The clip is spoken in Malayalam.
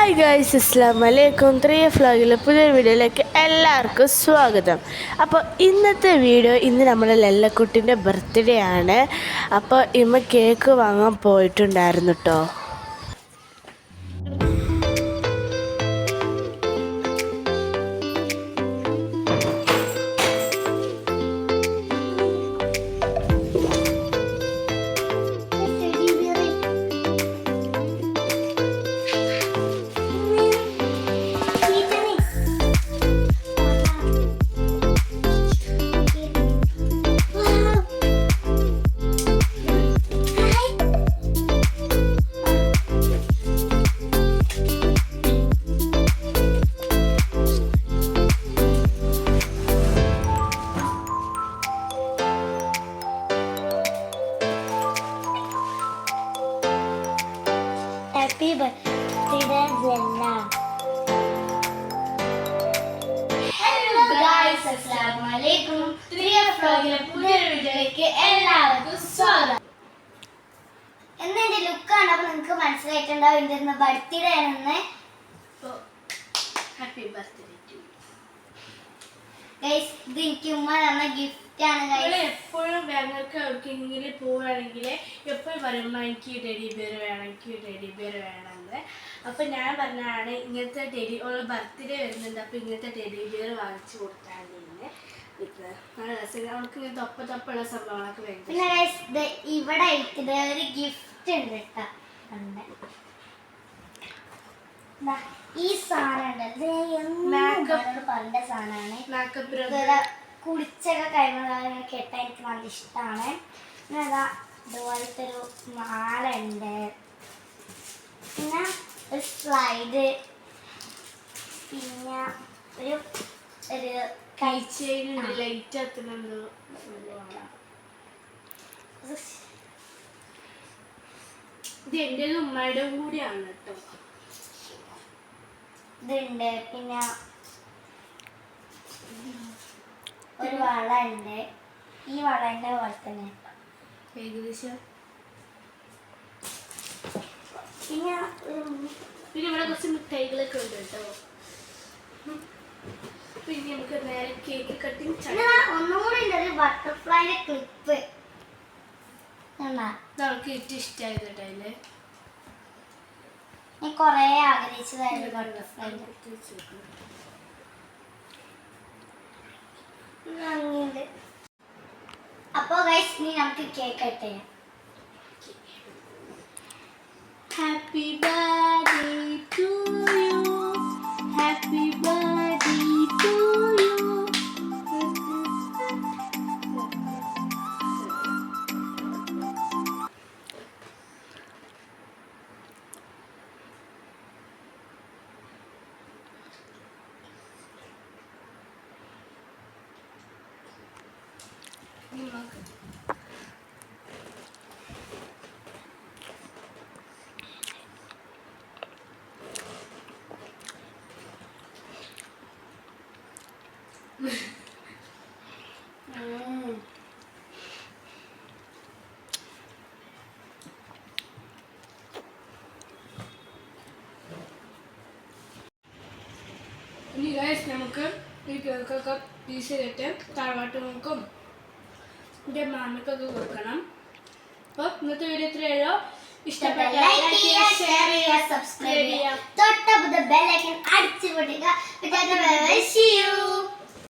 ഹായ് ഗൈസ്, അസ്സലാമു അലൈക്കും. 3F വ്ളോഗിലെ പുതിയൊരു വീഡിയോയിലേക്ക് എല്ലാവർക്കും സ്വാഗതം. അപ്പോൾ ഇന്നത്തെ വീഡിയോ, ഇന്ന് നമ്മുടെ ലല്ലക്കുട്ടിൻ്റെ ബർത്ത്ഡേ ആണ്. അപ്പോൾ ഇമ്മ കേക്ക് വാങ്ങാൻ പോയിട്ടുണ്ടായിരുന്നു കേട്ടോ. Happy birthday, Zella. Hello guys, അസ്സലാമു അലൈക്കും. 3F വ്ളോഗിലെ പുതിയൊരു വീഡിയോയിലേക്ക് എല്ലാവർക്കും സ്വാഗതം. എന്ന് എന്റെ ലുക്ക് കണ്ടപ്പോൾ നിങ്ങൾക്ക് മനസ്സിലായിട്ടുണ്ടാവും എന്റെ ഇന്ന് ബർത്ത്ഡേ ആണെന്ന്. ഹാപ്പി ബർത്ത്ഡേ ടു ഗൈസ്, ഇത് എനിക്ക് ഉമ്മ തന്ന ഗിഫ്റ്റ് ആണ് ഗൈസ്. എപ്പോഴും ഞങ്ങൾക്ക് എവിടെയെങ്കിലും പോവുകയാണെങ്കിൽ എപ്പോഴും പറയുമ്പോൾ എനിക്ക് ടെഡി ബിയർ വേണം, എനിക്ക് ടെഡി ബിയർ വേണമെന്ന്. അപ്പം ഞാൻ പറഞ്ഞാണ് ഇങ്ങനത്തെ ടെഡി ഓരോ ബർത്ത്ഡേ വരുന്നുണ്ട്, അപ്പം ഇങ്ങനത്തെ ടെഡി ബിയർ വാങ്ങിച്ചു കൊടുത്താൽ നല്ല രസം. നമുക്ക് ഇങ്ങനത്തെ ഒപ്പത്തൊപ്പമുള്ള സംഭവങ്ങളൊക്കെ വേണം. പിന്നെ ഗൈസ്, ഇവിടെ ഇത് ഒരു ഗിഫ്റ്റ് ഉണ്ട് കേട്ടോ. ഈ സാധനം പറഞ്ഞ സാധനമാണ്. കുളിച്ചൊക്കെ കഴിയുമ്പോൾ കേട്ടാൽ എനിക്ക് നല്ല ഇഷ്ടമാണ്. പിന്നെ അതാ ഇതുപോലത്തെ ഒരു മാല ഉണ്ട്, പിന്നെ ഒരു സ്ലൈഡ്, പിന്നെ ഒരു ഒരു കഴിച്ചതിനുണ്ട് ലൈറ്റ് എത്തുന്നുണ്ട്. ഇത് എൻ്റെ ഉമ്മയുടെ കൂടിയാണ് കേട്ടോ. ഇതുണ്ട്, പിന്നെ ഒരു വള ഉണ്ട്. ഈ വളന്റെ പോലെ തന്നെ ഏകദേശം. പിന്നെ പിന്നെ ഇവിടെ കുറച്ച് മിഠായികളൊക്കെ ഉണ്ട് കേട്ടോ. പിന്നെ നമുക്ക് നേരെ കേക്ക് കട്ടിങ്. ഒന്നുകൂടി ഉണ്ട്, ഒരു ബട്ടർഫ്ലൈയുടെ ക്ലിപ്പ്. നമുക്ക് ഏറ്റവും ഇഷ്ടമായത് കേട്ടോ. അതില് ഞാൻ കൊറേ ആഗ്രഹിച്ചതായിരുന്നു ബട്ടർഫ്ലൈൻ്റെ. അപ്പോ ഗൈസ്, ഇനി നമുക്ക് കേക്ക് കട്ട് ചെയ്യാം. Happy birthday to you, happy birthday to you. ഇനി ഗൈസ്, നമുക്ക് ഈ കേക്കൊക്കെ പീസ് ചെയ്തിട്ട് തറവാട്ടുകൾക്കും എൻ്റെ മാമയ്ക്കൊക്കെ കൊടുക്കണം. അപ്പോൾ ഇന്നത്തെ വീഡിയോ ഇത്രയുള്ളൂ. ഇഷ്ടപ്പെട്ട ലൈക്ക് ചെയ്യുക, ഷെയർ ചെയ്യുക, സബ്സ്ക്രൈബ് ചെയ്യുക, തൊട്ടടുത്ത ബെൽ ഐക്കൺ അടിച്ചു പൊട്ടിക്കുക.